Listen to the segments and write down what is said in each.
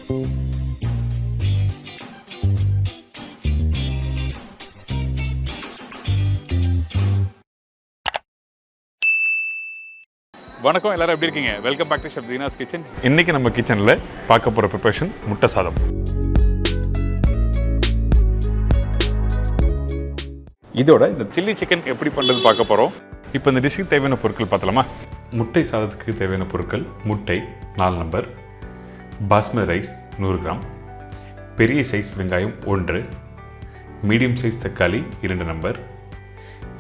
வணக்கம், எல்லாரும் எப்படி இருக்கீங்க? Welcome back to chef Deena's kitchen. இன்னைக்கு நம்ம கிச்சனில் பார்க்க போகிற ப்ரிப்பரேஷன் முட்டை சாதம். இதோட இந்த சில்லி சிக்கன் எப்படி பண்ணுறது பார்க்க போகிறோம். இப்போ இந்த டிஷ்ஷுக்கு தேவையான பொருட்கள் பார்த்தலாமா? முட்டை சாதத்துக்கு தேவையான பொருட்கள்: முட்டை 4 நம்பர், பாஸ்மதி ரைஸ் 100 கிராம், பெரிய சைஸ் வெங்காயம் 1, மீடியம் சைஸ் தக்காளி 2 நம்பர்,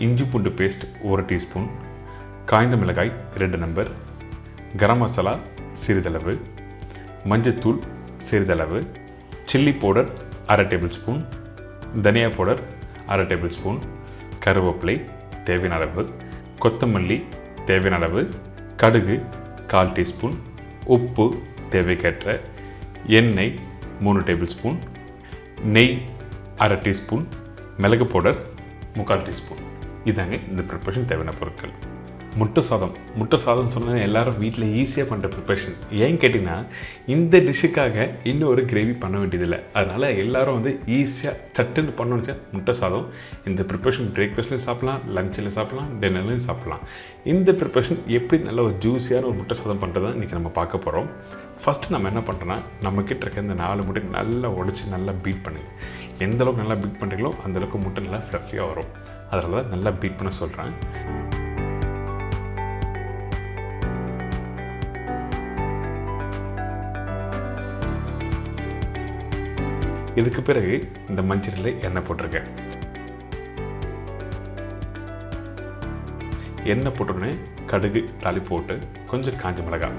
இஞ்சி பூண்டு பேஸ்ட் 1 டீஸ்பூன், காய்ந்த மிளகாய் 2 நம்பர், கரம் மசாலா சிறிதளவு, மஞ்சத்தூள் சிறிதளவு, சில்லி பவுடர் 1/2 டேபிள் ஸ்பூன், தனியா பவுடர் 1/2 டேபிள் ஸ்பூன், கருவேப்பிலை தேவையான அளவு, கொத்தமல்லி தேவையான அளவு, கடுகு 1/4 டீஸ்பூன், உப்பு தேவைக்கேற்ற, எண்ணெய் 3 டேபிள் ஸ்பூன், நெய் 1/2 டீஸ்பூன், மிளகு பவுடர் 3/4 டீஸ்பூன். இதாங்க இந்த ப்ரிப்பரேஷன் தேவையான பொருட்கள். முட்டை சாதம் சொன்னால் எல்லோரும் வீட்டில் ஈஸியாக பண்ணுற ப்ரிப்பரேஷன். ஏன்னு கேட்டிங்கன்னா, இந்த டிஷ்ஷுக்காக இன்னும் ஒரு கிரேவி பண்ண வேண்டியதில்லை. அதனால் எல்லோரும் ஈஸியாக சட்டுன்னு பண்ணணுன்னு முட்டை சாதம் இந்த ப்ரிப்பரேஷன் பிரேக்ஃபாஸ்ட்லையும் சாப்பிட்லாம், லஞ்சில் சாப்பிட்லாம், டின்னர்லையும் சாப்பிட்லாம். இந்த ப்ரிப்பரேஷன் எப்படி நல்ல ஒரு ஜூஸியான ஒரு முட்டை சாதம் பண்ணுறதா இன்றைக்கி நம்ம பார்க்க போகிறோம். ஃபஸ்ட்டு நம்ம என்ன பண்ணுறோன்னா, நம்மக்கிட்ட இருக்க இந்த 4 முட்டை நல்லா உடச்சி நல்லா பீட் பண்ணுங்கள். எந்தளவுக்கு நல்லா பீட் பண்ணுறீங்களோ அந்தளவுக்கு முட்டை நல்லா ஃப்ளஃபியாக வரும். அதனால தான் நல்லா பீட் பண்ண சொல்கிறேன். இதுக்கு பிறகு இந்த மஞ்சளில் எண்ணெய் போட்டிருக்கேன். எண்ணெய் போட்டோன்னே கடுகு தாளி போட்டு கொஞ்சம் காஞ்ச மிளகாய்.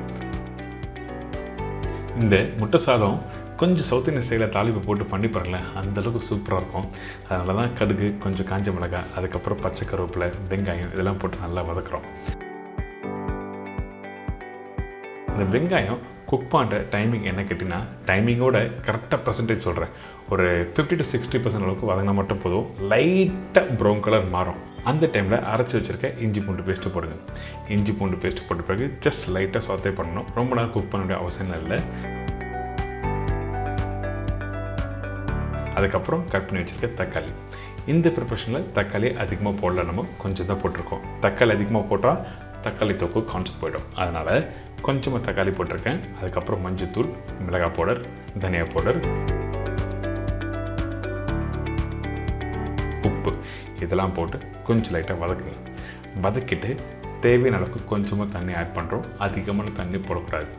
இந்த முட்டை சாதம் கொஞ்சம் சவுத் இந்தியன் ஸ்டைலில் தாளிப்பு போட்டு பண்ணி பாருங்களேன், அந்தளவுக்கு சூப்பராக இருக்கும். அதனால தான் கடுகு, கொஞ்சம் காஞ்ச மிளகாய், அதுக்கப்புறம் பச்சை கருவேப்பிலை, வெங்காயம் இதெல்லாம் போட்டு நல்லா வதக்குறோம். இந்த வெங்காயம் குக் பண்ணுற டைமிங் என்ன கேட்டிங்கன்னா, டைமிங்கோட கரெக்டாக பர்சன்டேஜ் சொல்கிறேன். ஒரு 50 to 60% அளவுக்கு வதங்கினா மட்டும் போதும். லைட்டாக ப்ரௌன் கலர் மாறும். அந்த டைமில் அரைச்சி வச்சுருக்க இஞ்சி பூண்டு பேஸ்ட்டு போடுங்க. இஞ்சி பூண்டு பேஸ்ட்டு போட்ட பிறகு ஜஸ்ட் லைட்டாக சாத்தே பண்ணணும். ரொம்ப நேரம் குக் பண்ண வேண்டிய அவசியம் இல்லை. அதுக்கப்புறம் கட் பண்ணி வச்சுருக்க தக்காளி. இந்த ப்ரிப்பரேஷனில் தக்காளி அதிகமாக போடல, நம்ம கொஞ்சம் தான் போட்டிருக்கோம். தக்காளி அதிகமாக போட்டால் தக்காளி தொக்கு கான்செப்ட் போயிடும். அதனால் கொஞ்சமாக தக்காளி போட்டிருக்கேன். அதுக்கப்புறம் மஞ்சத்தூள், மிளகாய் பவுடர், தனியா பவுடர், உப்பு இதெல்லாம் போட்டு கொஞ்சம் லைட்டாக வதக்குங்க. வதக்கிட்டு தேவையான அளவுக்கு கொஞ்சமாக தண்ணி ஆட் பண்ணுறோம். அதிகமான தண்ணி போடக்கூடாது.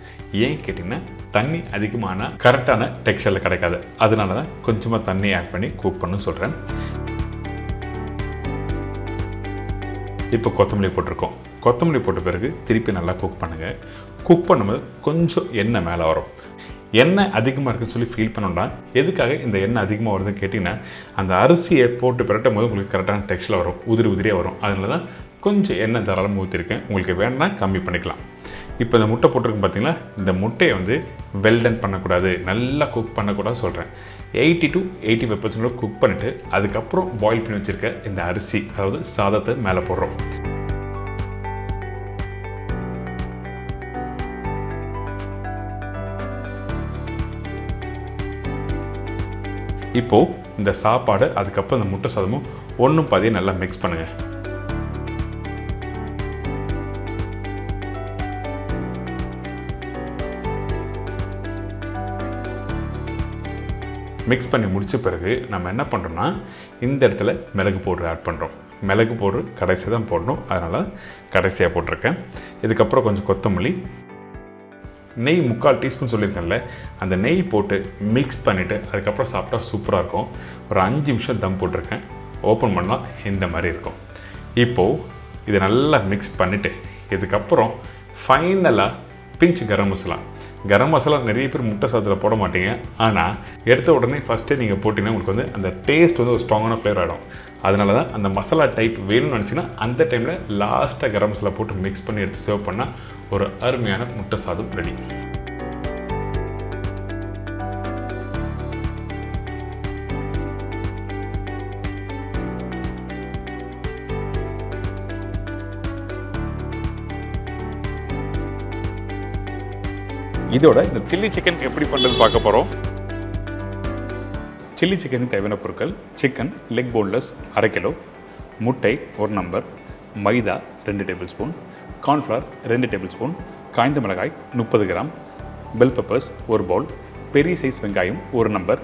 ஏன் கேட்டிங்கன்னா, தண்ணி அதிகமான கரெக்டான டெக்ஸ்சரில் கிடைக்காது. அதனால தான் கொஞ்சமாக தண்ணி ஆட் பண்ணி குக் பண்ண சொல்கிறேன். இப்போ கொத்தமல்லி போட்டிருக்கோம். கொத்தமல்லி போட்ட பிறகு திருப்பி நல்லா குக் பண்ணுங்கள். குக் பண்ணும்போது கொஞ்சம் எண்ணெய் மேலே வரும். எண்ணெய் அதிகமாக இருக்குன்னு சொல்லி ஃபீல் பண்ணோம்னா, எதுக்காக இந்த எண்ணெய் அதிகமாக வருதுன்னு கேட்டிங்கன்னா, அந்த அரிசியை போட்டு பிரட்டும் போது உங்களுக்கு கரெக்டான டெக்ஸ்சரில் வரும், உதிரியாக வரும். அதனால தான் கொஞ்சம் எண்ணெய் தாராளமாக ஊற்றிருக்கேன். உங்களுக்கு வேணும்னா கம்மி பண்ணிக்கலாம். இப்போ இந்த முட்டை போட்டிருக்கு பார்த்தீங்களா, இந்த முட்டையை வெல்டன் பண்ணக்கூடாது, நல்லா குக் பண்ணக்கூடாது சொல்கிறேன். 80 to 85% குக் பண்ணிவிட்டு அதுக்கப்புறம் பாயில் பண்ணி வச்சுருக்க இந்த அரிசி, அதாவது சாதத்தை மேலே போடுறோம். இப்போது இந்த சாப்பாடு அதுக்கப்புறம் இந்த முட்டை சாதமும் ஒன்றும் பாதியும் நல்லா மிக்ஸ் பண்ணுங்கள். மிக்ஸ் பண்ணி முடித்த பிறகு நம்ம என்ன பண்ணுறோம்னா, இந்த இடத்துல மிளகு பவுடர் ஆட் பண்ணுறோம். மிளகு பவுடர் கடைசி தான் போடணும், அதனால் கடைசியாக போட்டிருக்கேன். இதுக்கப்புறம் கொஞ்சம் கொத்தமல்லி, நெய் 3/4 டீஸ்பூன் சொல்லியிருக்கேன்ல, அந்த நெய் போட்டு மிக்ஸ் பண்ணிவிட்டு அதுக்கப்புறம் சாப்பிட்டா சூப்பராக இருக்கும். ஒரு 5 நிமிஷம் தம் போட்டிருக்கேன். ஓப்பன் பண்ணால் இந்த மாதிரி இருக்கும். இப்போது இதை நல்லா மிக்ஸ் பண்ணிவிட்டு இதுக்கப்புறம் ஃபைனலாக பிஞ்ச் கரம் மசாலா. கரம் மசாலா நிறைய பேர் முட்டை சாதத்தில் போட மாட்டீங்க. ஆனால் எடுத்த உடனே ஃபஸ்ட்டே நீங்கள் போட்டிங்கன்னா உங்களுக்கு அந்த டேஸ்ட் ஒரு ஸ்ட்ராங்கான ஃப்ளேவர் ஆகிடும். அதனால தான் அந்த மசாலா டைப் வேணும்னு நினச்சிங்கன்னா அந்த டைமில் லாஸ்ட்டாக கரம் மசாலா போட்டு மிக்ஸ் பண்ணி எடுத்து சர்வ் பண்ணால் ஒரு அருமையான முட்டை சாதம் ரெடி. இதோட இந்த சில்லி சிக்கன் எப்படி பண்ணுறது பார்க்க போகிறோம். சில்லி சிக்கனுக்கு தேவையான பொருட்கள்: சிக்கன் லெக் போன்லெஸ் 1/2 கிலோ, முட்டை 1 நம்பர், மைதா 2 table spoon, cornflour 2 table spoon, காய்ந்த மிளகாய் 30 கிராம், பெல் பெப்பர்ஸ் 1 பவுல், பெரிய சைஸ் வெங்காயம் 1 நம்பர்,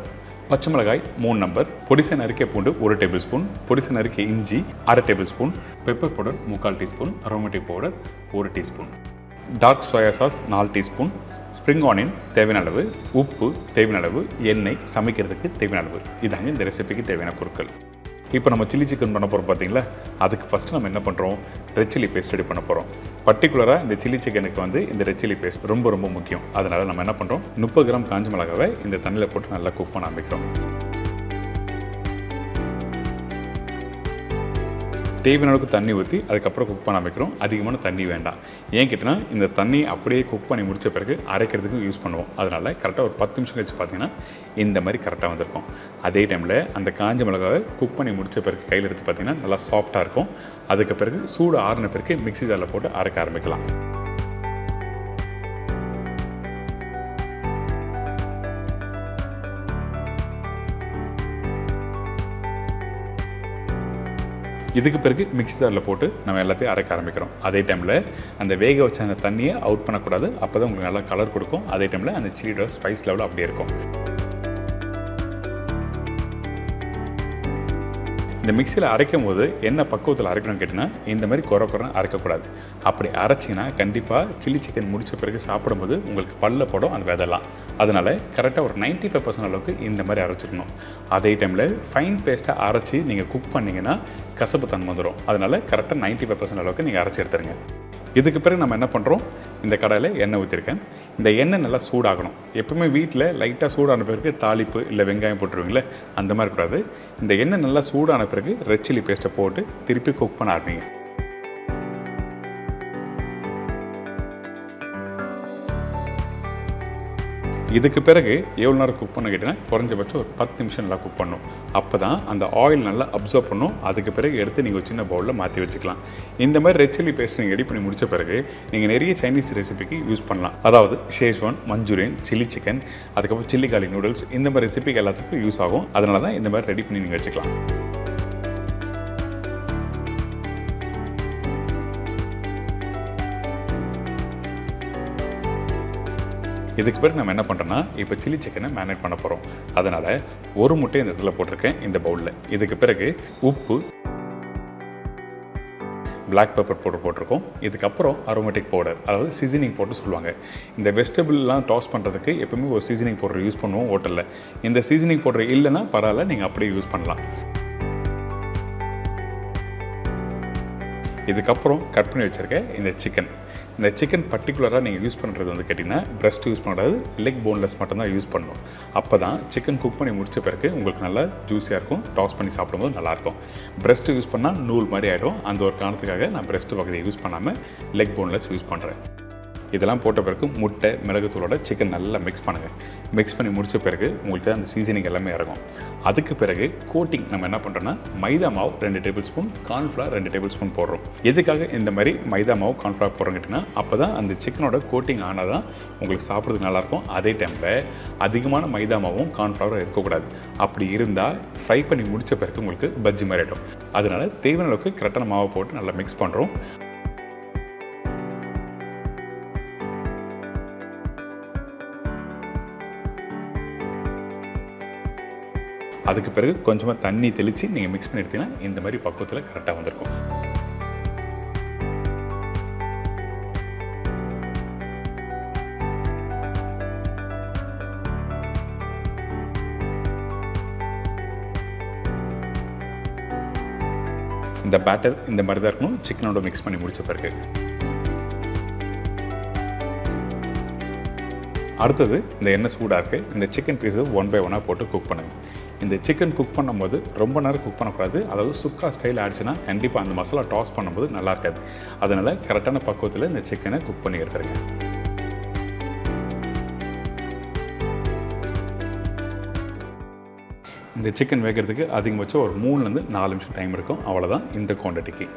பச்சை மிளகாய் 3 நம்பர், பொடிசை நறுக்கிய பூண்டு 1 டேபிள் ஸ்பூன், பொடிசை நறுக்கிய இஞ்சி 1/2 tablespoon, pepper powder 3/4 teaspoon, aromatic powder 1 teaspoon, dark soya sauce 4 teaspoon, spring onion தேவையான அளவு, உப்பு தேவையான அளவு, எண்ணெய் சமைக்கிறதுக்கு தேவையான அளவு. இதாங்க இந்த ரெசிபிக்கு தேவையான பொருட்கள். இப்போ நம்ம சில்லி சிக்கன் பண்ண போகிறோம் பார்த்தீங்களா, அதுக்கு ஃபஸ்ட்டு நம்ம என்ன பண்ணுறோம், ரெட் சில்லி பேஸ்ட் ரெடி பண்ண போகிறோம். பர்டிகுலராக இந்த சில்லி சிக்கனுக்கு இந்த ரெட் சில்லி பேஸ்ட் ரொம்ப ரொம்ப முக்கியம். அதனால் நம்ம என்ன பண்ணுறோம், 30 கிராம் காஞ்ச மிளகாவை இந்த தண்ணியில் போட்டு நல்லா குக் பண்ண ஆரம்பிக்கிறோம். தேவையான அளவுக்கு தண்ணி ஊற்றி அதுக்கப்புறம் குக் பண்ண ஆரம்பிக்கிறோம். அதிகமான தண்ணி வேண்டாம். ஏன் கேட்டிங்கன்னா, இந்த தண்ணி அப்படியே குக் பண்ணி முடித்த பிறகு அரைக்கிறதுக்கும் யூஸ் பண்ணுவோம். அதனால் கரெக்டாக ஒரு 10 நிமிஷம் கழிச்சு பார்த்தீங்கன்னா இந்த மாதிரி கரெக்டாக வந்திருக்கும். அதே டைமில் அந்த காஞ்ச மிளகாவை குக் பண்ணி முடித்த பிறகு கையில் எடுத்து பார்த்தீங்கன்னா நல்லா சாஃப்டாக இருக்கும். அதுக்கு பிறகு சூடு ஆறின பிறகு மிக்ஸி ஜாரில் போட்டு அரைக்க ஆரம்பிக்கலாம். இதுக்கு பிறகு மிக்ஸி ஜாரில் போட்டு நம்ம எல்லாத்தையும் அரைக்க ஆரம்பிக்கிறோம். அதே டைமில் அந்த வேக வச்ச அந்த தண்ணியை அவுட் பண்ணக்கூடாது. அப்போ தான் உங்களுக்கு நல்லா கலர் கொடுக்கும். அதே டைமில் அந்த சில்லியோட ஸ்பைஸ் லெவல் அப்படியே இருக்கும். இந்த மிக்சியில் அரைக்கும் போது என்ன பக்குவத்தில் அரைக்கணும்னு கேட்டிங்கன்னா, இந்த மாதிரி குறை அரைக்கக்கூடாது. அப்படி அரைச்சிங்கன்னா கண்டிப்பாக சில்லி சிக்கன் முடித்த பிறகு சாப்பிடும்போது உங்களுக்கு பல்ல போடும் அந்த விதெல்லாம். அதனால் கரெக்டாக ஒரு 95% அளவுக்கு இந்த மாதிரி அரைச்சிக்கணும். அதே டைமில் ஃபைன் பேஸ்ட்டாக அரைச்சி நீங்கள் குக் பண்ணிங்கன்னா கசப்பு தன்மை வந்துடும். அதனால் கரெக்டாக 95% அளவுக்கு நீங்கள் அரைச்சி எடுத்துருங்க. இதுக்கு பிறகு நம்ம என்ன பண்ணுறோம், இந்த கடாயில் எண்ணெய் ஊற்றிருக்கேன். இந்த எண்ணெய் நல்லா சூடாகணும். எப்பவுமே வீட்டில் லைட்டாக சூடான பிறகு தாளிப்பு இல்லை வெங்காயம் போட்டுருவீங்களே, அந்த மாதிரி கூடாது. இந்த எண்ணெய் நல்லா சூடான பிறகு ரெட் சில்லி பேஸ்ட்டை போட்டு திருப்பி குக் பண்ண ஆரம்பிங்க. இதுக்கு பிறகு எவ்வளோ நேரம் குக் பண்ண கேட்டிங்கன்னா, குறைஞ்சபட்சம் ஒரு 10 நிமிஷம் நல்லா குக் பண்ணணும். அப்போ தான் அந்த ஆயில் நல்லா அப்சர்வ் பண்ணும். அதுக்கு பிறகு எடுத்து நீங்கள் ஒரு சின்ன பவுலில் மாற்றி வச்சுக்கலாம். இந்த மாதிரி ரெட் சில்லி பேஸ்ட் நீங்கள் ரெடி பண்ணி முடித்த பிறகு நீங்கள் நிறைய சைனீஸ் ரெசிபிக்கு யூஸ் பண்ணலாம். அதாவது ஷேஸ்வான், மஞ்சூரியன், சில்லி சிக்கன், அதுக்கப்புறம் சில்லி காலி நூடுல்ஸ், இந்த மாதிரி ரெசிபிக்கு எல்லாத்துக்கும் யூஸ் ஆகும். அதனால தான் இந்த மாதிரி ரெடி பண்ணி நீங்கள் வச்சுக்கலாம். இதுக்கு பிறகு நம்ம என்ன பண்ணுறோன்னா, இப்போ சில்லி சிக்கனை மேரினேட் பண்ண போகிறோம். அதனால் ஒரு முட்டை இந்த இடத்துல போட்டிருக்கேன் இந்த பவுலில். இதுக்கு பிறகு உப்பு, பிளாக் பெப்பர் பவுடர் போட்டிருக்கோம். இதுக்கப்புறம் அரோமேட்டிக் பவுடர், அதாவது சீசனிங் பவுடர் சொல்லுவாங்க. இந்த வெஜிடபிள்லாம் டாஸ் பண்ணுறதுக்கு எப்பவுமே ஒரு சீசனிங் பவுடர் யூஸ் பண்ணுவோம் ஹோட்டலில். இந்த சீசனிங் பவுடர் இல்லைன்னா பரவாயில்ல, நீங்கள் அப்படியே யூஸ் பண்ணலாம். இதுக்கப்புறம் கட் பண்ணி வச்சுருக்கேன் இந்த சிக்கன் பர்டிகுலராக நீங்கள் யூஸ் பண்ணுறது கேட்டிங்கன்னா, பிரஸ்ட் யூஸ் பண்ணக்கூடாது, லெக் போன்லெஸ் மட்டும்தான் யூஸ் பண்ணணும். அப்போ தான் சிக்கன் குக் பண்ணி முடித்த பிறகு உங்களுக்கு நல்லா ஜூஸியாக இருக்கும், டாஸ் பண்ணி சாப்பிடும்போது நல்லாயிருக்கும். பிரஸ்ட் யூஸ் பண்ணால் நூல் மாதிரி ஆகிடும். அந்த ஒரு காரணத்துக்காக நான் பிரஸ்ட் வகையை யூஸ் பண்ணாமல் லெக் போன்லெஸ் யூஸ் பண்ணுறேன். இதெல்லாம் போட்ட பிறகு முட்டை, மிளகுத்தூளோட சிக்கன் நல்லா மிக்ஸ் பண்ணுங்கள். மிக்ஸ் பண்ணி முடித்த பிறகு உங்களுக்கு அந்த சீசனிங் எல்லாமே இறங்கும். அதுக்கு பிறகு கோட்டிங் நம்ம என்ன பண்ணுறோன்னா, மைதா மாவு 2 table spoon, cornflour 2 table spoon போடுறோம். எதுக்காக இந்த மாதிரி மைதா மாவு கார்ன்ஃப்ளவர் போடுறோங்கிட்டிங்கன்னா, அப்போ தான் அந்த சிக்கனோட கோட்டிங் ஆனால் தான் உங்களுக்கு சாப்பிட்றதுக்கு நல்லாயிருக்கும். அதே டைமில் அதிகமான மைதா மாவும் கார்ன்ஃப்ளவரும் இருக்கக்கூடாது. அப்படி இருந்தால் ஃப்ரை பண்ணி முடித்த பிறகு உங்களுக்கு பஜ்ஜி மாதிரி ஆகிடும். அதனால் தேவையான அளவுக்கு கரெக்டான மாவை போட்டு நல்லா மிக்ஸ் பண்ணுறோம். அதுக்கு பிறகு கொஞ்சமாக தண்ணி தெளித்து நீங்கள் மிக்ஸ் பண்ணி எடுத்தீங்கன்னா இந்த மாதிரி பக்குவத்தில் கரெக்டாக வந்திருக்கும். இந்த பேட்டர் இந்த மாதிரி தான் இருக்கணும். சிக்கனோட மிக்ஸ் பண்ணி முடித்த பிறகு அடுத்தது இந்த எண்ணெய் சூடாக இருக்குது. இந்த சிக்கன் பீஸை 1 by 1 போட்டு குக் பண்ணுங்கள். இந்த சிக்கன் குக் பண்ணும்போது ரொம்ப நேரம் குக் பண்ணக்கூடாது. அதாவது சுக்கா ஸ்டைல் ஆயிடுச்சுன்னா கண்டிப்பாக அந்த மசாலா டாஸ் பண்ணும்போது நல்லா இருக்காது. அதனால் கரெக்டான பக்குவத்தில் இந்த சிக்கனை குக் பண்ணி எடுத்துருங்க. இந்த சிக்கன் வேகிறதுக்கு அதிகபட்சம் ஒரு 3 to 4 நிமிஷம் டைம் இருக்கும். அவ்வளோதான் இந்த குவான்டிட்டிக்கு.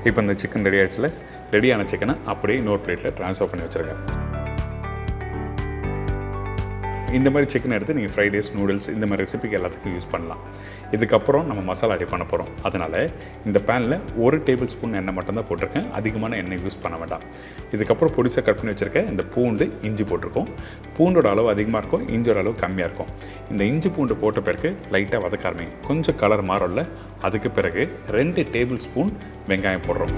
இப்போ இந்த சிக்கன் ரெடி ஆகிடுச்சுல, ரெடியான சிக்கனை அப்படியே இன்னொரு பிளேட்டில் ட்ரான்ஸ்ஃபர் பண்ணி வச்சுருக்கேன். இந்த மாதிரி சிக்கன் எடுத்து நீங்கள் ஃப்ரைட் ரைஸ், நூடுல்ஸ் இந்த மாதிரி ரெசிபிக்கு எல்லாத்துக்கும் யூஸ் பண்ணலாம். இதுக்கப்புறம் நம்ம மசாலா ரெடி பண்ண போகிறோம். அதனால் இந்த பேனில் 1 டேபிள் ஸ்பூன் எண்ணெய் மட்டும்தான் போட்டிருக்கேன். அதிகமான எண்ணெய் யூஸ் பண்ண வேண்டாம். இதுக்கப்புறம் பொடிசாக கட் பண்ணி வச்சுருக்கேன் இந்த பூண்டு, இஞ்சி போட்டிருக்கோம். பூண்டோட அளவு அதிகமாக இருக்கும், இஞ்சியோட அளவு கம்மியாக இருக்கும். இந்த இஞ்சி பூண்டு போட்ட பிறகு லைட்டாக வதக்க ஆரம்பிங்க. கொஞ்சம் கலர் மாறல. அதுக்கு பிறகு 2 டேபிள் ஸ்பூன் வெங்காயம் போடுறோம்.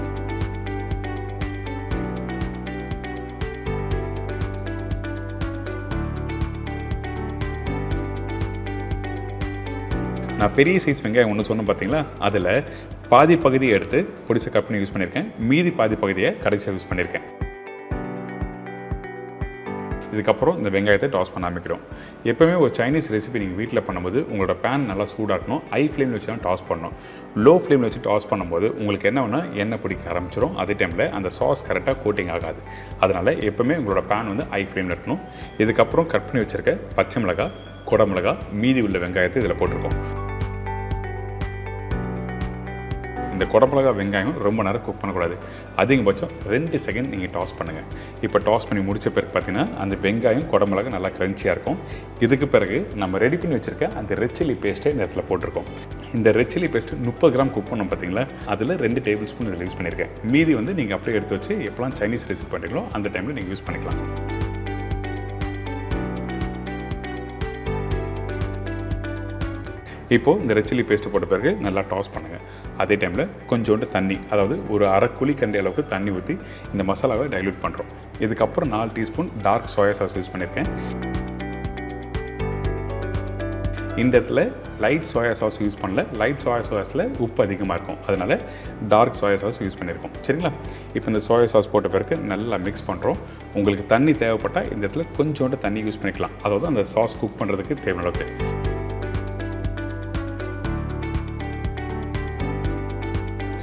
நான் பெரிய சைஸ் வெங்காயம் ஒன்று சொன்னேன் பார்த்தீங்களா, அதில் பாதி பகுதியை எடுத்து பொடிசை கட் பண்ணி யூஸ் பண்ணியிருக்கேன். மீதி பாதி பகுதியை கடைசியாக யூஸ் பண்ணியிருக்கேன். இதுக்கப்புறம் இந்த வெங்காயத்தை டாஸ் பண்ண ஆரம்பிக்கிறோம். எப்போவுமே ஒரு சைனீஸ் ரெசிபி நீங்கள் வீட்டில் பண்ணும்போது உங்களோட பேன் நல்லா சூடாகணும். ஹை ஃப்ளேமில் வச்சு தான் டாஸ் பண்ணணும். லோ ஃப்ளேமில் வச்சு டாஸ் பண்ணும்போது உங்களுக்கு என்ன வேணால் எண்ணெய் பிடிக்க ஆரம்பிச்சிடும். அதே டைமில் அந்த சாஸ் கரெக்டாக கோட்டிங் ஆகாது. அதனால் எப்போவுமே உங்களோட பேன் வந்து ஹை ஃப்ளேமில் இருக்கணும். இதுக்கப்புறம் கட் பண்ணி வச்சுருக்க பச்சை மிளகாய், குடமிளகாய், மீதி உள்ள வெங்காயத்தை இதில் போட்டிருக்கோம். இந்த குடமிளகா வெங்காயம் ரொம்ப நேரம் குக் பண்ணக்கூடாது. அதிகபட்சம் 2 செகண்ட் நீங்கள் டாஸ் பண்ணுங்கள். இப்போ டாஸ் பண்ணி முடித்த பிறகு பார்த்தீங்கன்னா அந்த வெங்காயம், குடமிளகா நல்லா க்ரன்ச்சியாக இருக்கும். இதுக்கு பிறகு நம்ம ரெடி பண்ணி வச்சுருக்க அந்த ரெட் சில்லி பேஸ்ட்டை இந்த இடத்துல போட்டிருக்கோம். இந்த red chilli paste 30 gram cook பண்ணோம் பார்த்தீங்களா, அதில் 2 டேபிள் ஸ்பூன் இதில் யூஸ் பண்ணியிருக்கேன். மீதி வந்து நீங்கள் அப்படியே எடுத்து வச்சு எப்போலாம் சைனீஸ் ரெசிபி பண்ணுறீங்களோ அந்த டைமில் நீங்கள் யூஸ் பண்ணிக்கலாம். இப்போது இந்த ரெட் சில்லி பேஸ்ட்டு போட்ட பிறகு நல்லா டாஸ் பண்ணுங்கள். அதே டைமில் கொஞ்சோண்டு தண்ணி, அதாவது ஒரு அரை குழிக்கண்டி அளவுக்கு தண்ணி ஊற்றி இந்த மசாலாவை டைல்யூட் பண்ணுறோம். இதுக்கப்புறம் 4 teaspoon dark soya sauce use பண்ணியிருக்கேன். இந்த இடத்துல லைட் சோயா சாஸ் யூஸ் பண்ணல. லைட் சோயா சாஸில் உப்பு அதிகமாக இருக்கும். அதனால் டார்க் சோயா சாஸ் யூஸ் பண்ணியிருக்கோம். சரிங்களா? இப்போ இந்த சோயா சாஸ் போட்ட பிறகு நல்லா மிக்ஸ் பண்ணுறோம். உங்களுக்கு தண்ணி தேவைப்பட்டால் இந்த இடத்துல கொஞ்சோண்டு தண்ணி யூஸ் பண்ணிக்கலாம். அதாவது அந்த சாஸ் குக் பண்ணுறதுக்கு தேவையான அளவுக்கு.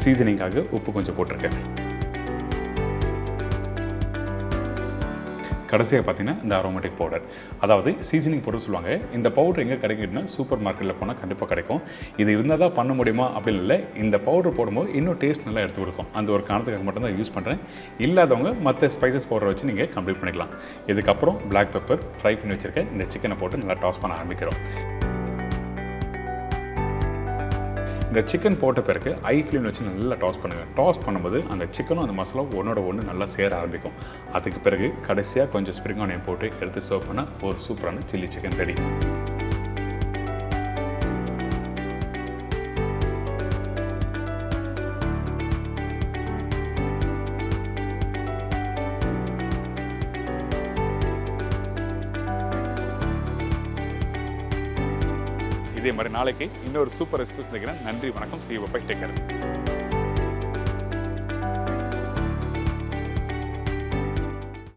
சீசனிங்காக உப்பு கொஞ்சம் போட்டிருக்கேன். கடைசியாக பார்த்தீங்கன்னா இந்த அரோமேட்டிக் பவுடர், அதாவது சீசனிங் பவுடர் சொல்லுவாங்க. இந்த பவுடர் எங்கே கிடைக்குதுன்னா சூப்பர் மார்க்கெட்டில் போனால் கண்டிப்பாக கிடைக்கும். இது இருந்தால் தான் பண்ண முடியுமா அப்படின்னு இல்லை. இந்த பவுடர் போடும்போது இன்னும் டேஸ்ட் நல்லா எடுத்து கொடுக்கும். அந்த ஒரு காரணத்துக்காக மட்டும்தான் யூஸ் பண்ணுறேன். இல்லாதவங்க மற்ற ஸ்பைசஸ் பவுடர் வச்சு நீங்கள் கம்ப்ளீட் பண்ணிக்கலாம். இதுக்கப்புறம் பிளாக் பெப்பர், ஃப்ரை பண்ணி வச்சுருக்கேன் இந்த சிக்கனை போட்டு நல்லா டாஸ் பண்ண ஆரம்பிக்கிறோம். இந்த சிக்கன் போட்ட பிறகு ஹை ஃப்ளேமில் வச்சு நல்லா டாஸ் பண்ணுங்கள். டாஸ் பண்ணும்போது அந்த சிக்கனும் அந்த மசாலாவும் ஒன்றோட ஒன்று நல்லா சேர ஆரம்பிக்கும். அதுக்கு பிறகு கடைசியாக கொஞ்சம் ஸ்ப்ரிங் ஆனியன் போட்டு எடுத்து சர்வ் பண்ண ஒரு சூப்பரான சில்லி சிக்கன் ரெடி. இதே மாதிரி நாளைக்கு இன்னொரு சூப்பர் ரெசிபி சந்திக்கிறேன். நன்றி, வணக்கம். See you, bye, take care.